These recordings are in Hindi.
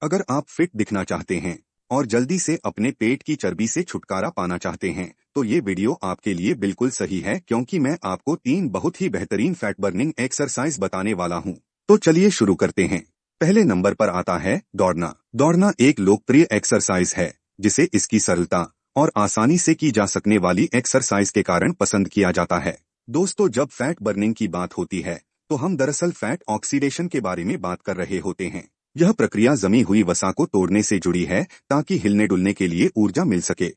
अगर आप फिट दिखना चाहते हैं और जल्दी से अपने पेट की चर्बी से छुटकारा पाना चाहते हैं तो ये वीडियो आपके लिए बिल्कुल सही है, क्योंकि मैं आपको 3 बहुत ही बेहतरीन फैट बर्निंग एक्सरसाइज बताने वाला हूँ। तो चलिए शुरू करते हैं। पहले नंबर पर आता है दौड़ना। दौड़ना एक लोकप्रिय एक्सरसाइज है जिसे इसकी सरलता और आसानी से की जा सकने वाली एक्सरसाइज के कारण पसंद किया जाता है। दोस्तों, जब फैट बर्निंग की बात होती है तो हम दरअसल फैट ऑक्सीडेशन के बारे में बात कर रहे होते हैं। यह प्रक्रिया जमी हुई वसा को तोड़ने से जुड़ी है ताकि हिलने डुलने के लिए ऊर्जा मिल सके।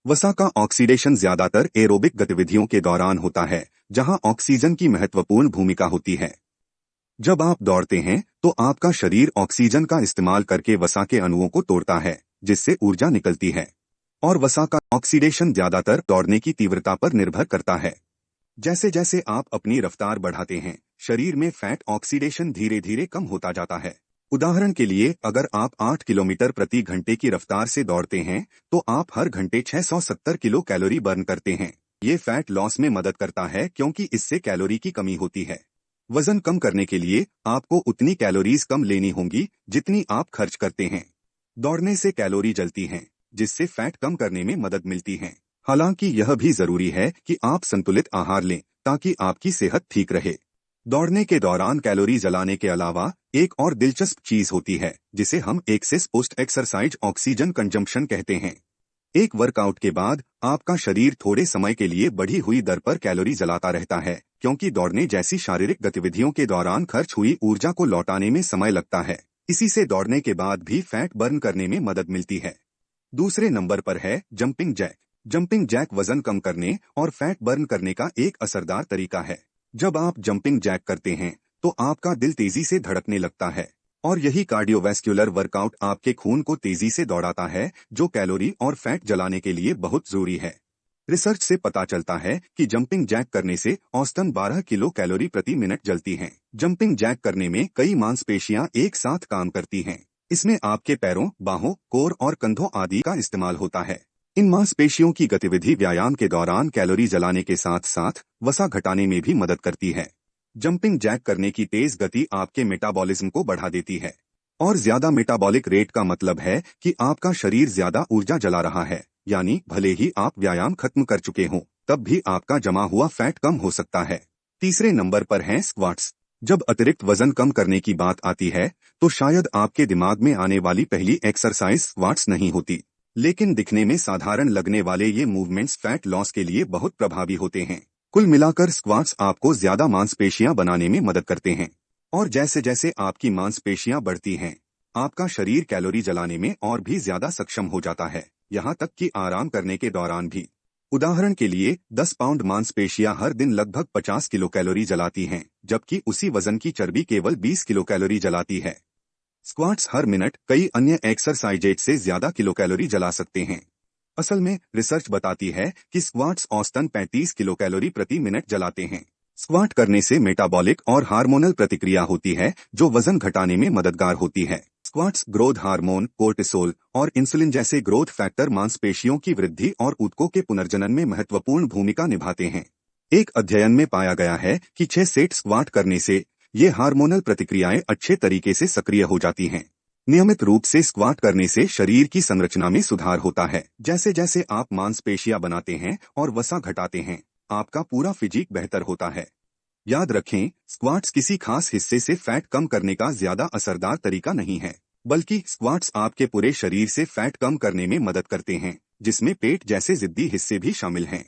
वसा का ऑक्सीडेशन ज्यादातर एरोबिक गतिविधियों के दौरान होता है, जहां ऑक्सीजन की महत्वपूर्ण भूमिका होती है। जब आप दौड़ते हैं तो आपका शरीर ऑक्सीजन का इस्तेमाल करके वसा के अणुओं को तोड़ता है, जिससे ऊर्जा निकलती है। और वसा का ऑक्सीडेशन ज्यादातर दौड़ने की तीव्रता पर निर्भर करता है। जैसे जैसे आप अपनी रफ्तार बढ़ाते हैं, शरीर में फैट ऑक्सीडेशन धीरे धीरे कम होता जाता है। उदाहरण के लिए, अगर आप 8 किलोमीटर प्रति घंटे की रफ्तार से दौड़ते हैं तो आप हर घंटे 670 किलो कैलोरी बर्न करते हैं। ये फैट लॉस में मदद करता है क्योंकि इससे कैलोरी की कमी होती है। वजन कम करने के लिए आपको उतनी कैलोरीज कम लेनी होंगी जितनी आप खर्च करते हैं। दौड़ने से कैलोरी जलती हैं, जिससे फैट कम करने में मदद मिलती है। हालांकि यह भी जरूरी है कि आप संतुलित आहार लें ताकि आपकी सेहत ठीक रहे। दौड़ने के दौरान कैलोरी जलाने के अलावा एक और दिलचस्प चीज होती है जिसे हम excess post exercise oxygen consumption कहते हैं। एक वर्कआउट के बाद आपका शरीर थोड़े समय के लिए बढ़ी हुई दर पर कैलोरी जलाता रहता है, क्योंकि दौड़ने जैसी शारीरिक गतिविधियों के दौरान खर्च हुई ऊर्जा को लौटाने में समय लगता है। इसी से दौड़ने के बाद भी फैट बर्न करने में मदद मिलती है। दूसरे नंबर पर है जंपिंग जैक। जंपिंग जैक वजन कम करने और फैट बर्न करने का एक असरदार तरीका है। जब आप जंपिंग जैक करते हैं तो आपका दिल तेजी से धड़कने लगता है, और यही कार्डियोवैस्कुलर वर्कआउट आपके खून को तेजी से दौड़ाता है, जो कैलोरी और फैट जलाने के लिए बहुत जरूरी है। रिसर्च से पता चलता है कि जंपिंग जैक करने से औसतन 12 किलो कैलोरी प्रति मिनट जलती हैं। जंपिंग जैक करने में कई मांसपेशियां एक साथ काम करती हैं। इसमें आपके पैरों, बाहों, कोर और कंधों आदि का इस्तेमाल होता है। इन मांसपेशियों की गतिविधि व्यायाम के दौरान कैलोरी जलाने के साथ साथ वसा घटाने में भी मदद करती है। जंपिंग जैक करने की तेज गति आपके मेटाबॉलिज्म को बढ़ा देती है, और ज्यादा मेटाबॉलिक रेट का मतलब है कि आपका शरीर ज्यादा ऊर्जा जला रहा है। यानी भले ही आप व्यायाम खत्म कर चुके हों, तब भी आपका जमा हुआ फैट कम हो सकता है। तीसरे नंबर पर हैं स्क्वाट्स। जब अतिरिक्त वजन कम करने की बात आती है तो शायद आपके दिमाग में आने वाली पहली एक्सरसाइज स्क्वाट्स नहीं होती, लेकिन दिखने में साधारण लगने वाले ये मूवमेंट्स फैट लॉस के लिए बहुत प्रभावी होते हैं। कुल मिलाकर स्क्वाट्स आपको ज्यादा मांसपेशियां बनाने में मदद करते हैं, और जैसे जैसे आपकी मांसपेशियां बढ़ती हैं, आपका शरीर कैलोरी जलाने में और भी ज्यादा सक्षम हो जाता है, यहाँ तक कि आराम करने के दौरान भी। उदाहरण के लिए 10 पाउंड मांसपेशियां हर दिन लगभग 50 किलो कैलोरी जलाती हैं, जबकि उसी वजन की चर्बी केवल 20 किलो कैलोरी जलाती है। स्क्वाट्स हर मिनट कई अन्य एक्सरसाइजेज से ज्यादा किलो कैलोरी जला सकते हैं। असल में रिसर्च बताती है कि स्क्वाट्स औसतन 35 किलो कैलोरी प्रति मिनट जलाते हैं। स्क्वाट करने से मेटाबॉलिक और हार्मोनल प्रतिक्रिया होती है जो वजन घटाने में मददगार होती है। स्क्वाट्स ग्रोथ हार्मोन, कोर्टिसोल और इंसुलिन जैसे ग्रोथ फैक्टर मांसपेशियों की वृद्धि और ऊतकों के पुनर्जनन में महत्वपूर्ण भूमिका निभाते हैं। एक अध्ययन में पाया गया है कि 6 सेट स्क्वाट करने से ये हार्मोनल प्रतिक्रियाएं अच्छे तरीके से सक्रिय हो जाती हैं। नियमित रूप से स्क्वाट करने से शरीर की संरचना में सुधार होता है। जैसे जैसे आप मांसपेशियां बनाते हैं और वसा घटाते हैं, आपका पूरा फिजिक बेहतर होता है। याद रखें, स्क्वाट्स किसी खास हिस्से से फैट कम करने का ज्यादा असरदार तरीका नहीं है, बल्कि स्क्वाट्स आपके पूरे शरीर से फैट कम करने में मदद करते हैं, जिसमें पेट जैसे जिद्दी हिस्से भी शामिल हैं।